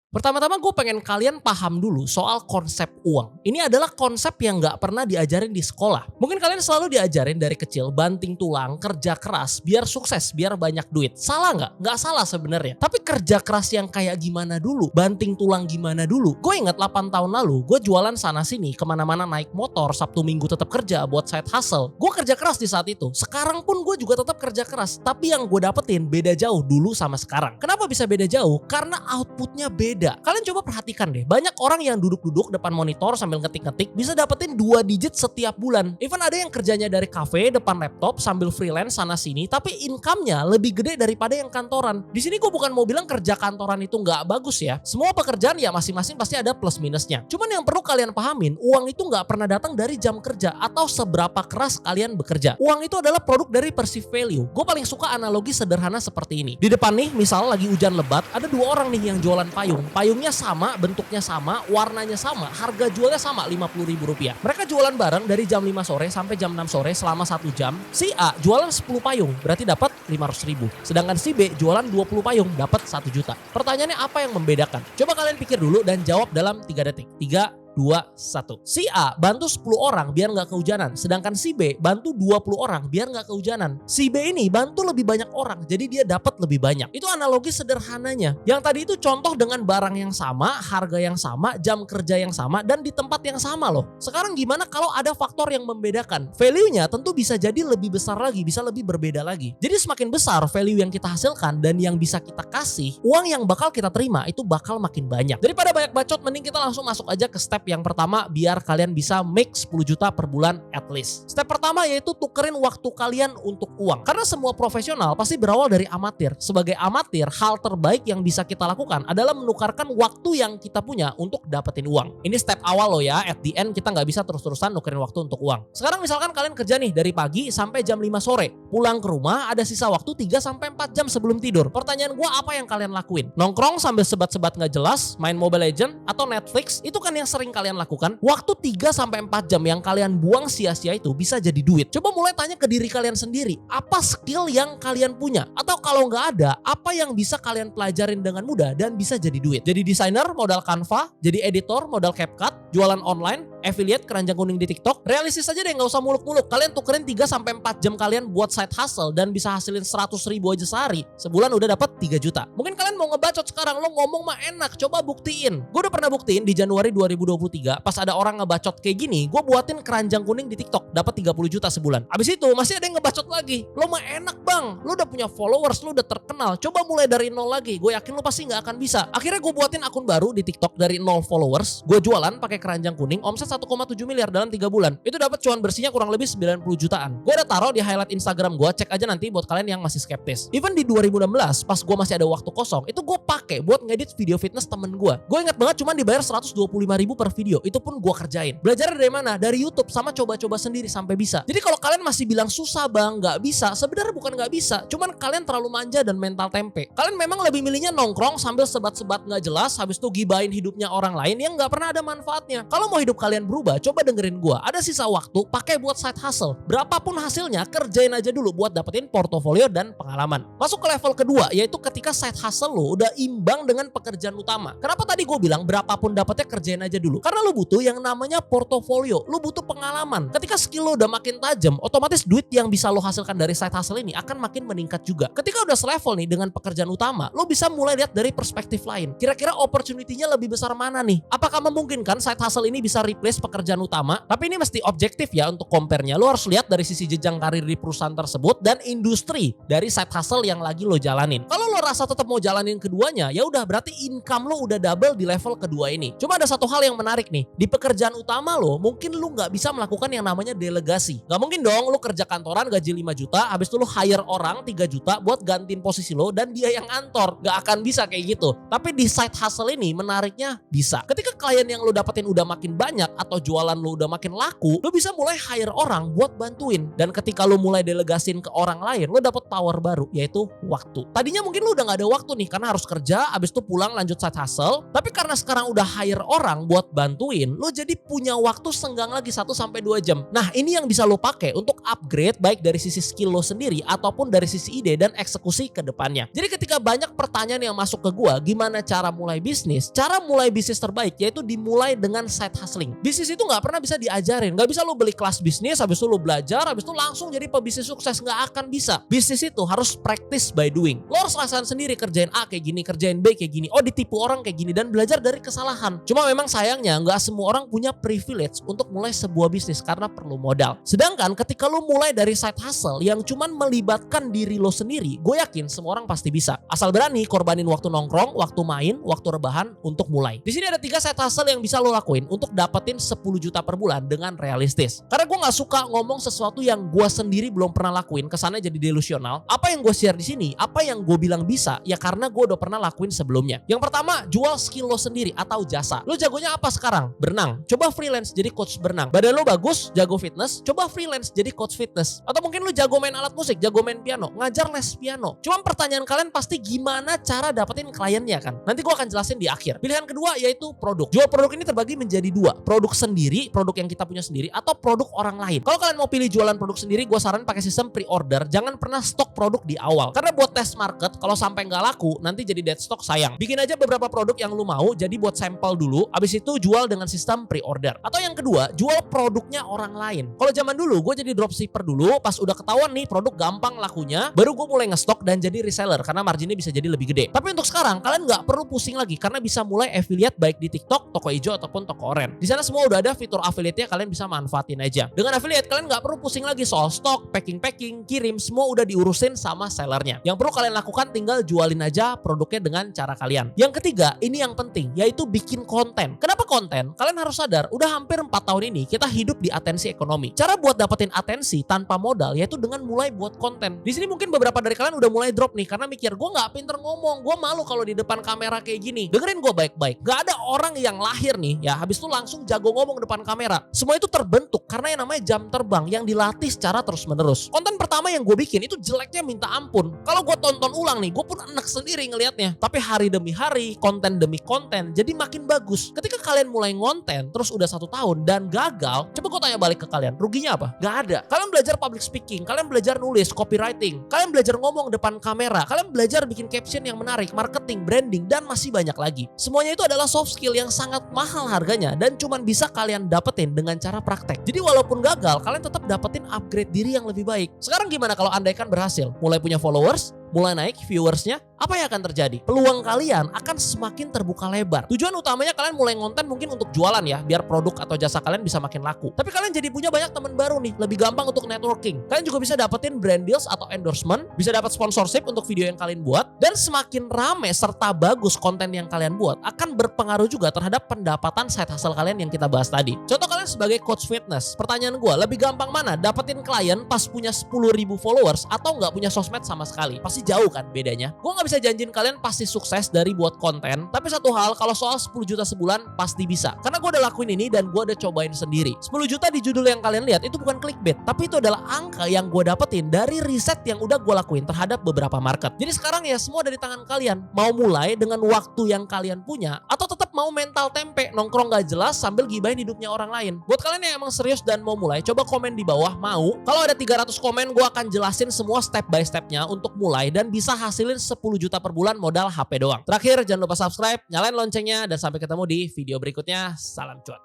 Pertama-tama gue pengen kalian paham dulu soal konsep uang. Ini adalah konsep yang gak pernah diajarin di sekolah. Mungkin kalian selalu diajarin dari kecil banting tulang, kerja keras, biar sukses, biar banyak duit. Salah nggak? Nggak salah sebenarnya. Tapi kerja keras yang kayak gimana dulu? Banting tulang gimana dulu? Gue ingat 8 tahun lalu, gue jualan sana sini, kemana-mana naik motor, Sabtu Minggu tetap kerja buat side hustle. Gue kerja keras di saat itu. Sekarang pun gue juga tetap kerja keras. Tapi yang gue dapetin beda jauh dulu sama sekarang. Kenapa bisa beda jauh? Karena outputnya beda. Kalian coba perhatikan deh, banyak orang yang duduk-duduk depan monitor sambil ngetik-ngetik bisa dapetin 2 digit setiap bulan. Even ada yang kerjanya dari kafe depan laptop sambil freelance sana sini, tapi income-nya lebih gede daripada yang kantoran. Di sini gue bukan mau bilang kerja kantoran itu nggak bagus ya. Semua pekerjaan ya masing-masing pasti ada plus minusnya. Cuman yang perlu kalian pahamin, uang itu nggak pernah datang dari jam kerja atau seberapa keras kalian bekerja. Uang itu adalah produk dari perceived value. Gue paling suka analogi sederhana seperti ini. Di depan nih, misal lagi hujan lebat, ada 2 orang nih yang jualan payung. Payungnya sama, bentuknya sama, warnanya sama, harga jualnya sama Rp50.000. Mereka jualan bareng dari jam 5 sore sampai jam 6 sore selama 1 jam. Si A jualan 10 payung, berarti dapat Rp500.000. Sedangkan si B jualan 20 payung, dapat 1 juta. Pertanyaannya apa yang membedakan? Coba kalian pikir dulu dan jawab dalam 3 detik. 3, 2, 1. Si A bantu 10 orang biar nggak kehujanan. Sedangkan si B bantu 20 orang biar nggak kehujanan. Si B ini bantu lebih banyak orang, jadi dia dapat lebih banyak. Itu analogi sederhananya. Yang tadi itu contoh dengan barang yang sama, harga yang sama, jam kerja yang sama, dan di tempat yang sama loh. Sekarang gimana kalau ada faktor yang membedakan? Value-nya tentu bisa jadi lebih besar lagi, bisa lebih berbeda lagi. Jadi semakin besar value yang kita hasilkan dan yang bisa kita kasih, uang yang bakal kita terima itu bakal makin banyak. Daripada banyak bacot, mending kita langsung masuk aja ke step yang pertama biar kalian bisa make 10 juta per bulan at least. Step pertama yaitu tukerin waktu kalian untuk uang. Karena semua profesional pasti berawal dari amatir. Sebagai amatir, hal terbaik yang bisa kita lakukan adalah menukarkan waktu yang kita punya untuk dapetin uang. Ini step awal loh ya, at the end kita nggak bisa terus-terusan nukerin waktu untuk uang. Sekarang misalkan kalian kerja nih dari pagi sampai jam 5 sore. Pulang ke rumah ada sisa waktu 3-4 jam sebelum tidur. Pertanyaan gue, apa yang kalian lakuin? Nongkrong sambil sebat-sebat nggak jelas, main Mobile Legends atau Netflix? Itu kan yang sering kalian lakukan. Waktu 3-4 jam yang kalian buang sia-sia itu bisa jadi duit. Coba mulai tanya ke diri kalian sendiri, apa skill yang kalian punya? Atau kalau nggak ada, apa yang bisa kalian pelajarin dengan mudah dan bisa jadi duit? Jadi desainer modal Canva, jadi editor modal CapCut, jualan online, affiliate keranjang kuning di TikTok. Realistis aja deh, nggak usah muluk-muluk. Kalian tukerin 3-4 jam kalian buat side hustle dan bisa hasilin 100.000 aja sehari. Sebulan udah dapat 3 juta. Mungkin kalian mau ngebacot sekarang, lo ngomong mah enak, coba buktiin. Gue udah pernah buktiin di Januari 2023, pas ada orang ngebacot kayak gini, gue buatin keranjang kuning di TikTok, dapat 30 juta sebulan. Abis itu masih ada yang ngebacot lagi. Lo mah enak bang, lo udah punya followers, lo udah terkenal, coba mulai dari nol lagi. Gue yakin lo pasti nggak akan bisa. Akhirnya gue buatin akun baru di TikTok dari 0 followers. Gue jualan pakai keranjang kuning, omset 1,7 miliar dalam 3 bulan. Itu dapat cuan bersihnya kurang lebih 90 jutaan. Gue udah taruh di highlight Instagram gue, cek aja nanti buat kalian yang masih skeptis. Even di 2016 pas gue masih ada waktu kosong, itu gue pakai buat ngedit video fitness temen gue. Gue ingat banget cuman dibayar 125.000 per video. Itu pun gue kerjain. Belajar dari mana? Dari YouTube sama coba-coba sendiri sampai bisa. Jadi kalau kalian masih bilang susah bang, nggak bisa, sebenarnya bukan nggak bisa, cuman kalian terlalu manja dan mental tempe. Kalian memang lebih milihnya nongkrong sambil sebat-sebat nggak jelas, habis itu gibain hidupnya orang lain yang nggak pernah ada manfaatnya. Kalau mau hidup kalian berubah, coba dengerin gue. Ada sisa waktu, pakai buat side hustle. Berapapun hasilnya, kerjain aja dulu buat dapetin portofolio dan pengalaman. Masuk ke level kedua, yaitu ketika side hustle lo udah imbang dengan pekerjaan utama. Kenapa tadi gue bilang berapapun dapetnya kerjain aja dulu? Karena lo butuh yang namanya portofolio, lo butuh pengalaman. Ketika skill lo udah makin tajam, otomatis duit yang bisa lo hasilkan dari side hustle ini akan makin meningkat juga. Ketika udah selevel nih dengan pekerjaan utama, lo bisa mulai lihat dari perspektif lain. Kira-kira opportunity-nya lebih besar mana nih? Apakah memungkinkan side hustle ini bisa replace pekerjaan utama? Tapi ini mesti objektif ya untuk compare-nya. Lo harus lihat dari sisi jenjang karir di perusahaan tersebut dan industri dari side hustle yang lagi lo jalanin. Kalau lo rasa tetap mau jalanin keduanya, ya udah berarti income lo udah double di level kedua ini. Cuma ada satu hal yang menarik nih. Di pekerjaan utama lo, mungkin lo nggak bisa melakukan yang namanya delegasi. Nggak mungkin dong lo kerja kantoran gaji 5 juta, habis itu lo hire orang 3 juta buat gantiin posisi lo dan dia yang ngantor. Nggak akan bisa kayak gitu. Tapi di side hustle ini menariknya bisa. Ketika klien yang lo dapetin udah makin banyak atau jualan lo udah makin laku, lo bisa mulai hire orang buat bantuin. Dan ketika lo mulai delegasin ke orang lain, lo dapet power baru, yaitu waktu. Tadinya mungkin lo udah gak ada waktu nih karena harus kerja, abis itu pulang lanjut side hustle. Tapi karena sekarang udah hire orang buat bantuin, lo jadi punya waktu senggang lagi 1-2 jam. Nah ini yang bisa lo pakai untuk upgrade baik dari sisi skill lo sendiri ataupun dari sisi ide dan eksekusi ke depannya. Jadi ketika banyak pertanyaan yang masuk ke gua, gimana cara mulai bisnis? Cara mulai bisnis terbaik yaitu dimulai dengan side hustling. Bisnis itu gak pernah bisa diajarin. Gak bisa lo beli kelas bisnis, habis itu lo belajar, habis itu langsung jadi pebisnis sukses. Gak akan bisa. Bisnis itu harus practice by doing. Lo harus rasain sendiri, kerjain A kayak gini, kerjain B kayak gini. Oh ditipu orang kayak gini, dan belajar dari kesalahan. Cuma memang sayangnya gak semua orang punya privilege untuk mulai sebuah bisnis karena perlu modal. Sedangkan ketika lo mulai dari side hustle yang cuman melibatkan diri lo sendiri, gue yakin semua orang pasti bisa. Asal berani korbanin waktu nongkrong, waktu main, waktu rebahan untuk mulai. Di sini ada 3 side hustle yang bisa lo lakuin untuk dapetin 10 juta per bulan dengan realistis. Karena gue gak suka ngomong sesuatu yang gue sendiri belum pernah lakuin, kesannya jadi delusional. Apa yang gue share di sini, apa yang gue bilang bisa, ya karena gue udah pernah lakuin sebelumnya. Yang pertama, jual skill lo sendiri atau jasa. Lo jagonya apa sekarang? Berenang. Coba freelance jadi coach berenang. Badan lo bagus, jago fitness, coba freelance jadi coach fitness. Atau mungkin lo jago main alat musik, jago main piano, ngajar les piano. Cuma pertanyaan kalian pasti gimana cara dapetin kliennya kan? Nanti gue akan jelasin di akhir. Pilihan kedua yaitu produk. Jual produk ini terbagi menjadi 2. Produk sendiri, produk yang kita punya sendiri, atau produk orang lain. Kalau kalian mau pilih jualan produk sendiri, gue saran pakai sistem pre-order. Jangan pernah stok produk di awal. Karena buat test market, kalau sampai nggak laku, nanti jadi dead stock sayang. Bikin aja beberapa produk yang lu mau, jadi buat sampel dulu, abis itu jual dengan sistem pre-order. Atau yang kedua, jual produknya orang lain. Kalau zaman dulu, gue jadi dropshipper dulu, pas udah ketahuan nih produk gampang lakunya, baru gue mulai ngestok dan jadi reseller, karena marginnya bisa jadi lebih gede. Tapi untuk sekarang, kalian nggak perlu pusing lagi, karena bisa mulai affiliate baik di TikTok, toko hijau, ataupun toko oren. Di sana semua udah ada fitur affiliate-nya, kalian bisa manfaatin aja. Dengan affiliate, kalian nggak perlu pusing lagi soal stok, packing, kirim, semua udah diurusin sama sellernya. Yang perlu kalian lakukan tinggal jualin aja produknya dengan cara kalian. Yang ketiga, ini yang penting, yaitu bikin konten. Kenapa konten? Kalian harus sadar, udah hampir 4 tahun ini kita hidup di atensi ekonomi. Cara buat dapetin atensi tanpa modal yaitu dengan mulai buat konten. Di sini mungkin beberapa dari kalian udah mulai drop nih karena mikir, gue nggak pinter ngomong, gue malu kalau di depan kamera kayak gini. Dengerin gue baik-baik. Gak ada orang yang lahir nih ya habis itu langsung jago ngomong depan kamera. Semua itu terbentuk karena yang namanya jam terbang yang dilatih secara terus-menerus. Konten pertama yang gue bikin itu jeleknya minta ampun. Kalau gue tonton ulang nih, gue pun enak sendiri ngelihatnya. Tapi hari demi hari, konten demi konten, jadi makin bagus. Ketika kalian mulai ngonten, terus udah 1 tahun dan gagal, coba gue tanya balik ke kalian, ruginya apa? Gak ada. Kalian belajar public speaking, kalian belajar nulis, copywriting, kalian belajar ngomong depan kamera, kalian belajar bikin caption yang menarik, marketing, branding, dan masih banyak lagi. Semuanya itu adalah soft skill yang sangat mahal harganya dan cuman bisa kalian dapetin dengan cara praktek. Jadi walaupun gagal, kalian tetap dapetin upgrade diri yang lebih baik. Sekarang gimana kalau andaikan berhasil? Mulai punya followers, mulai naik viewersnya, apa yang akan terjadi? Peluang kalian akan semakin terbuka lebar. Tujuan utamanya kalian mulai ngonten mungkin untuk jualan ya, biar produk atau jasa kalian bisa makin laku. Tapi kalian jadi punya banyak teman baru nih, lebih gampang untuk networking. Kalian juga bisa dapetin brand deals atau endorsement, bisa dapat sponsorship untuk video yang kalian buat, dan semakin rame serta bagus konten yang kalian buat akan berpengaruh juga terhadap pendapatan side hustle kalian yang kita bahas tadi. Contoh kalian sebagai coach fitness, pertanyaan gue, lebih gampang mana? Dapetin klien pas punya 10.000 followers atau nggak punya sosmed sama sekali? Pasti jauh kan bedanya. Gue nggak bisa janjiin kalian pasti sukses dari buat konten, tapi satu hal, kalau soal 10 juta sebulan pasti bisa. Karena gue udah lakuin ini dan gue udah cobain sendiri. 10 juta di judul yang kalian lihat itu bukan clickbait, tapi itu adalah angka yang gue dapetin dari riset yang udah gue lakuin terhadap beberapa market. Jadi sekarang ya semua dari tangan kalian. Mau mulai dengan waktu yang kalian punya atau tetap mau mental tempe, nongkrong gak jelas sambil gibahin hidupnya orang lain. Buat kalian yang emang serius dan mau mulai, coba komen di bawah mau. Kalau ada 300 komen, gue akan jelasin semua step by stepnya untuk mulai dan bisa hasilin 10 juta per bulan modal HP doang. Terakhir, jangan lupa subscribe, nyalain loncengnya, dan sampai ketemu di video berikutnya. Salam cuan.